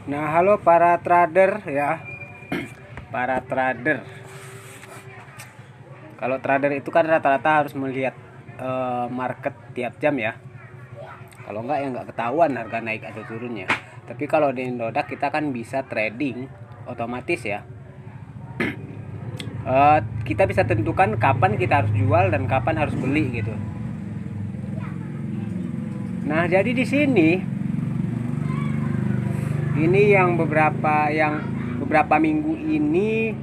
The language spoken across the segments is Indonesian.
Nah, halo para trader ya. Para trader. Kalau trader itu kan rata-rata harus melihat market tiap jam ya. Kalau enggak ya enggak ketahuan harga naik atau turunnya. Tapi kalau di Indodax kita kan bisa trading otomatis ya. Kita bisa tentukan kapan kita harus jual dan kapan harus beli gitu. Nah, jadi di sini ini yang beberapa minggu ini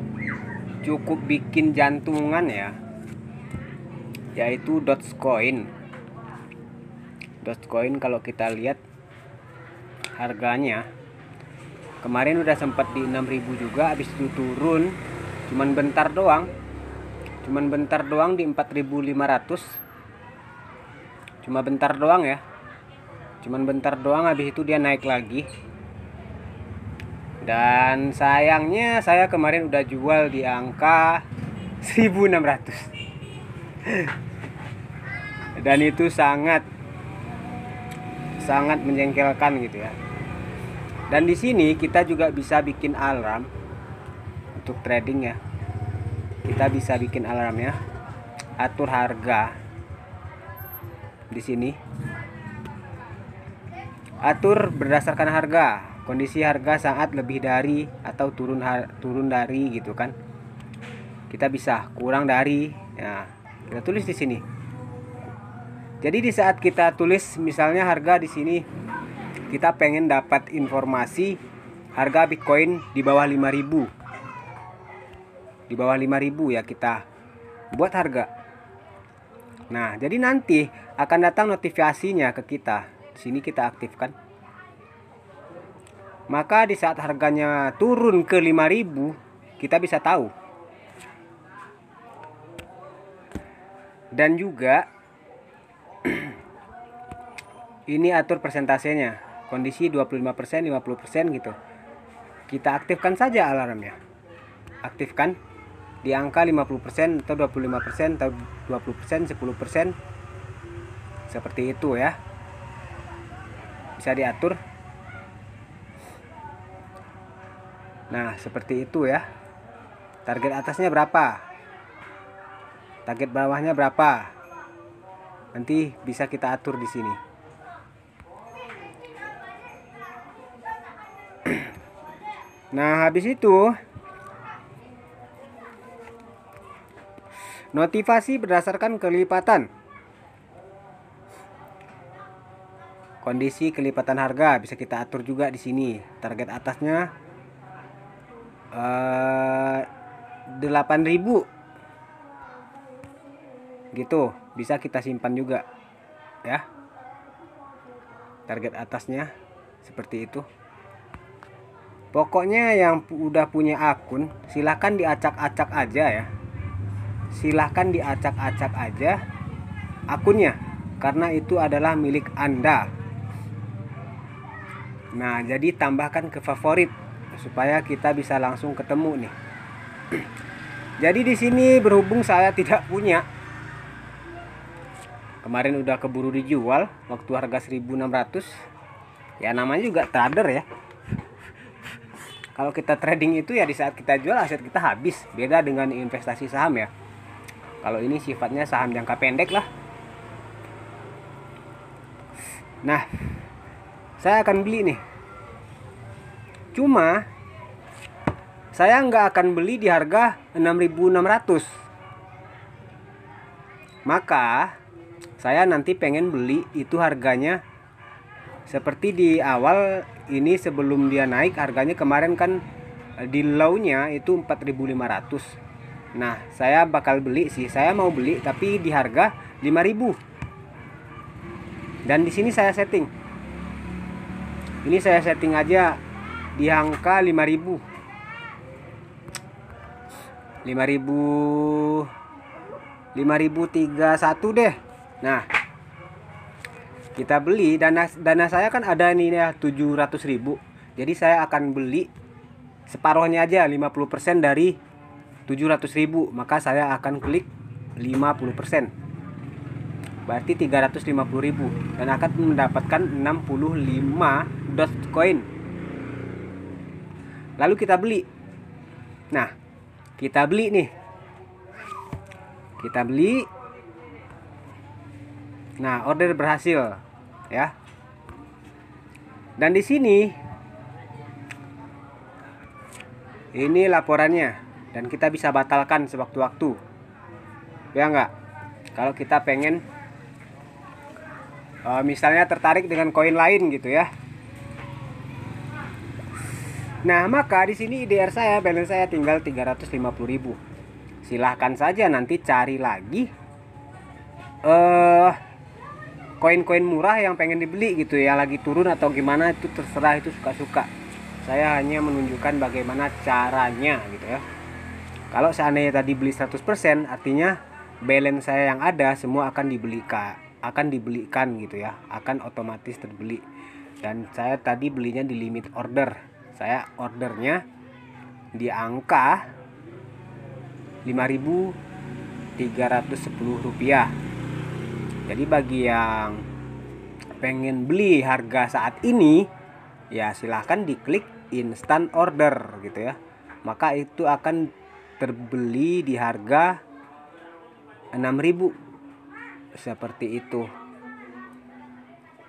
cukup bikin jantungan ya, yaitu Dogecoin. Dogecoin kalau kita lihat harganya kemarin udah sempat di 6.000 juga, habis itu turun cuman bentar doang di 4.500, cuma bentar doang ya, habis itu dia naik lagi. Dan sayangnya saya kemarin udah jual di angka 1.600 dan itu sangat menjengkelkan gitu ya. Dan di sini kita juga bisa bikin alarm untuk trading ya. Kita bisa bikin alarm ya. Atur harga di sini. Atur berdasarkan harga. Kondisi harga saat lebih dari atau turun dari gitu kan. Kita bisa kurang dari. Nah, kita tulis di sini. Jadi di saat kita tulis misalnya harga di sini, kita pengen dapat informasi harga Bitcoin di bawah 5.000. Di bawah 5.000 ya kita buat harga. Nah, jadi nanti akan datang notifikasinya ke kita. Di sini kita aktifkan. Maka di saat harganya turun ke 5.000, kita bisa tahu. Dan juga ini atur persentasenya, kondisi 25%, 50% gitu. Kita aktifkan saja alarmnya. Aktifkan di angka 50% atau 25% atau 20%, 10%. Seperti itu ya. Bisa diatur. Nah, seperti itu ya. Target atasnya berapa? Target bawahnya berapa? Nanti bisa kita atur di sini. Nah, habis itu notifikasi berdasarkan kelipatan. Kondisi kelipatan harga bisa kita atur juga di sini. Target atasnya 8.000 gitu, bisa kita simpan juga ya. Target atasnya seperti itu. Pokoknya yang udah punya akun silahkan diacak-acak aja ya. Silahkan diacak-acak aja akunnya, karena itu adalah milik Anda. Nah, jadi tambahkan ke favorit supaya kita bisa langsung ketemu nih. Jadi di sini berhubung saya tidak punya, kemarin udah keburu dijual waktu harga 1.600. Ya namanya juga trader ya. Kalau kita trading itu ya di saat kita jual aset kita habis. Beda dengan investasi saham ya. Kalau ini sifatnya saham jangka pendek lah. Nah, saya akan beli nih. Cuma saya nggak akan beli di harga 6.600. Maka saya nanti pengen beli itu harganya seperti di awal ini, sebelum dia naik harganya kemarin kan di low-nya itu 4.500. Nah, saya bakal beli sih. Saya mau beli tapi di harga 5.000. Dan di sini saya setting. Ini saya setting aja di angka 5.000. 5.031 deh. Nah, kita beli, dana saya kan ada nih ya 700.000. Jadi saya akan beli separuhnya aja, 50% dari 700.000. Maka saya akan klik 50%. berarti 350.000 dan akan mendapatkan 65 Dogecoin. Lalu kita beli. Nah, kita beli nih. Kita beli. Nah, order berhasil ya. Dan di sini ini laporannya dan kita bisa batalkan sewaktu-waktu. Ya enggak? Kalau kita pengen misalnya tertarik dengan koin lain gitu ya. Nah, maka di sini IDR saya, balance saya tinggal 350.000. Silahkan saja nanti cari lagi koin-koin murah yang pengen dibeli gitu ya, lagi turun atau gimana, itu terserah, itu suka-suka. Saya hanya menunjukkan bagaimana caranya gitu ya. Kalau seandainya tadi beli 100%, artinya balance saya yang ada semua akan dibelikan gitu ya, akan otomatis terbeli. Dan saya tadi belinya di limit order. Saya ordernya di angka Rp5.310. Jadi bagi yang pengen beli harga saat ini, ya silahkan diklik instant order gitu ya. Maka itu akan terbeli di harga 6.000 seperti itu.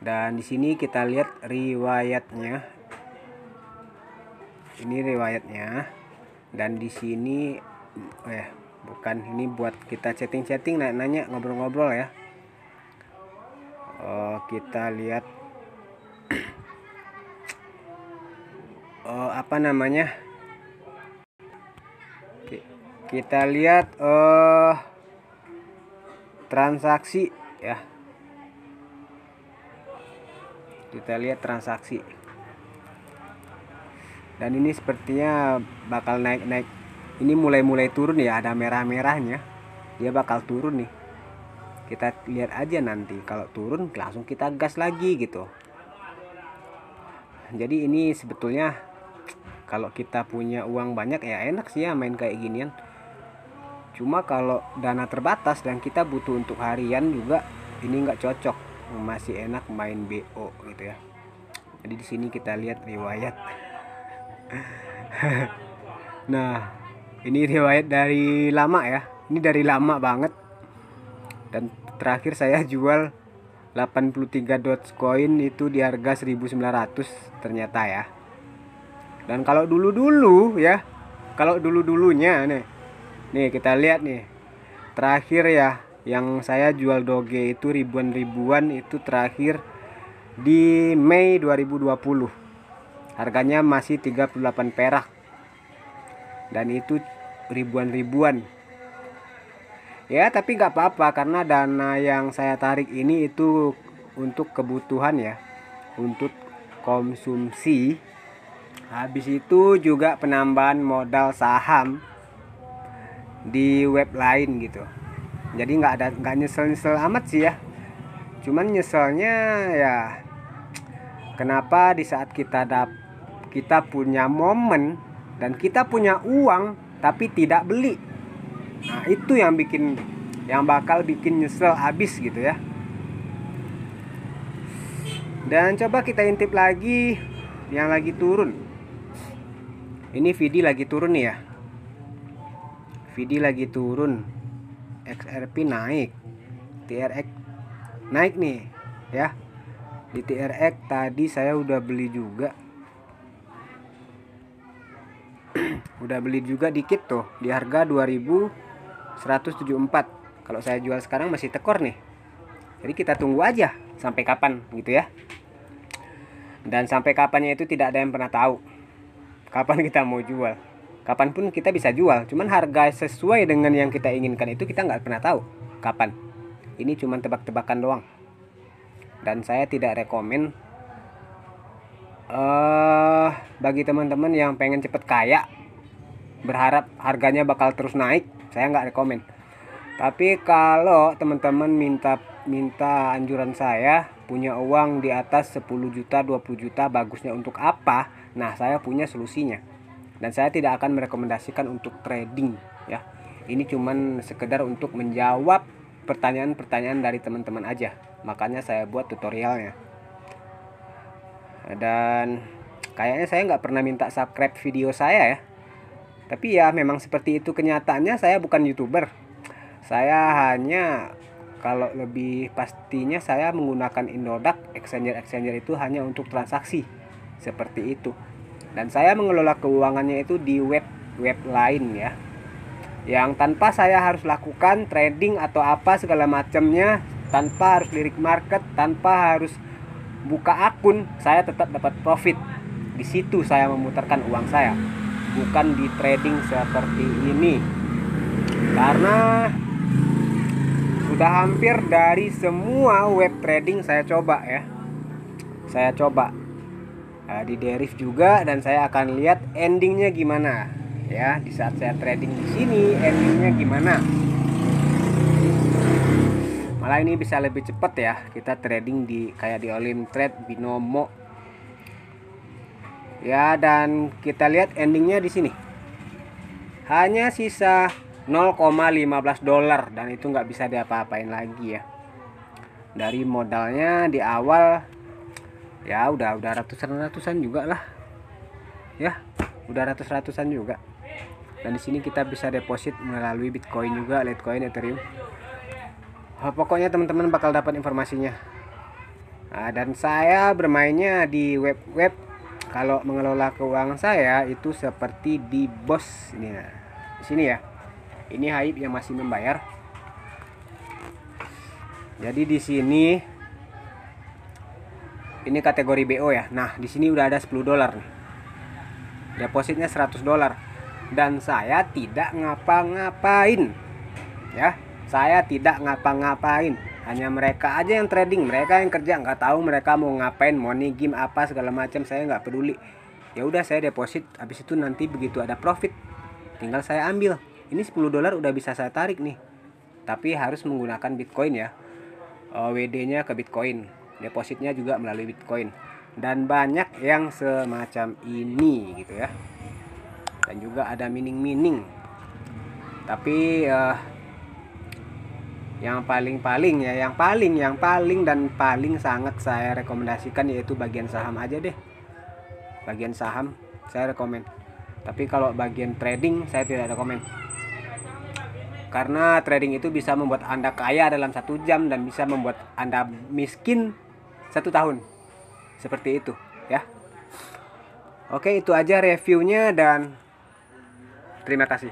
Dan di sini kita lihat riwayatnya. Ini riwayatnya. Dan di sini bukan, ini buat kita chatting-chatting, nanya, ngobrol-ngobrol ya. Kita lihat apa namanya? Kita lihat transaksi ya. Kita lihat transaksi. Dan ini sepertinya bakal naik-naik. Ini mulai turun ya, ada merah-merahnya. Dia bakal turun nih. Kita lihat aja nanti, kalau turun langsung kita gas lagi gitu. Jadi ini sebetulnya kalau kita punya uang banyak ya enak sih ya main kayak ginian. Cuma kalau dana terbatas dan kita butuh untuk harian juga, ini nggak cocok. Masih enak main BO gitu ya. Jadi di sini kita lihat riwayat. Nah, ini riwayat dari lama ya. Ini dari lama banget. Dan terakhir saya jual 83 Dogecoin itu di harga 1.900 ternyata ya. Dan kalau dulu-dulu ya, kalau dulu-dulunya nih kita lihat nih. Terakhir ya, yang saya jual Doge itu ribuan itu terakhir di Mei 2020. Harganya masih 38 perak. Dan itu ribuan. Ya, tapi nggak apa-apa karena dana yang saya tarik ini itu untuk kebutuhan ya, untuk konsumsi. Habis itu juga penambahan modal saham di web lain gitu. Jadi nggak nyesel amat sih ya. Cuman nyeselnya ya kenapa di saat kita punya momen dan kita punya uang tapi tidak beli. Nah, itu yang bakal bikin nyesel habis gitu ya. Dan coba kita intip lagi yang lagi turun. Ini VD lagi turun nih ya. VD lagi turun. XRP naik. TRX naik nih ya. Di TRX tadi saya udah beli juga. Udah beli juga dikit tuh di harga 2.174. Kalau saya jual sekarang masih tekor nih. Jadi kita tunggu aja sampai kapan gitu ya. Dan sampai kapannya itu tidak ada yang pernah tahu. Kapan kita mau jual. Kapanpun kita bisa jual. Cuman harga sesuai dengan yang kita inginkan itu kita nggak pernah tahu kapan. Ini cuma tebak-tebakan doang. Dan saya tidak rekomen bagi teman-teman yang pengen cepet kaya, berharap harganya bakal terus naik, saya nggak rekomen. Tapi kalau teman-teman minta anjuran saya, punya uang di atas 10 juta 20 juta, bagusnya untuk apa? Nah, saya punya solusinya. Dan saya tidak akan merekomendasikan untuk trading ya. Ini cuman sekedar untuk menjawab pertanyaan-pertanyaan dari teman-teman aja, makanya saya buat tutorialnya. Dan kayaknya saya nggak pernah minta subscribe video saya ya, tapi ya memang seperti itu kenyataannya. Saya bukan YouTuber, saya hanya, kalau lebih pastinya, saya menggunakan Indodax. Exchanger itu hanya untuk transaksi seperti itu, dan saya mengelola keuangannya itu di web lain ya, yang tanpa saya harus lakukan trading atau apa segala macamnya, tanpa harus lirik market, tanpa harus buka akun, saya tetap dapat profit. Di situ saya memutarkan uang saya, bukan di trading seperti ini. Karena sudah hampir dari semua web trading saya coba ya. Saya coba di Deriv juga, dan saya akan lihat endingnya gimana. Ya, di saat saya trading di sini endingnya gimana. Malah ini bisa lebih cepat ya, kita trading di kayak di Olimtrade, Binomo. Ya, dan kita lihat endingnya di sini. Hanya sisa 0,15 dolar, dan itu nggak bisa diapa-apain lagi ya. Dari modalnya di awal ya udah ratusan juga lah. Ya, udah ratusan juga. Dan di sini kita bisa deposit melalui Bitcoin juga, Litecoin, Ethereum. Pokoknya teman-teman bakal dapat informasinya. Nah, dan saya bermainnya di web. Kalau mengelola keuangan saya itu seperti di BOS ini. Nah, di sini ya. Ini Hype yang masih membayar. Jadi di sini ini kategori BO ya. Nah, di sini udah ada 10 dolar nih. Depositnya 100 dolar. Dan saya tidak ngapa-ngapain. Ya, saya tidak ngapa-ngapain. Hanya mereka aja yang trading, mereka yang kerja. Nggak tahu mereka mau ngapain, money game apa segala macam, saya nggak peduli. Ya udah, saya deposit, habis itu nanti begitu ada profit tinggal saya ambil. Ini 10 dolar udah bisa saya tarik nih. Tapi harus menggunakan Bitcoin ya. WD-nya ke Bitcoin, depositnya juga melalui Bitcoin. Dan banyak yang semacam ini gitu ya. Dan juga ada mining. Tapi yang paling dan paling sangat saya rekomendasikan yaitu bagian saham aja deh. Bagian saham saya rekomend. Tapi kalau bagian trading saya tidak rekomend. Karena trading itu bisa membuat Anda kaya dalam 1 jam dan bisa membuat Anda miskin 1 tahun. Seperti itu ya. Oke, itu aja reviewnya dan terima kasih.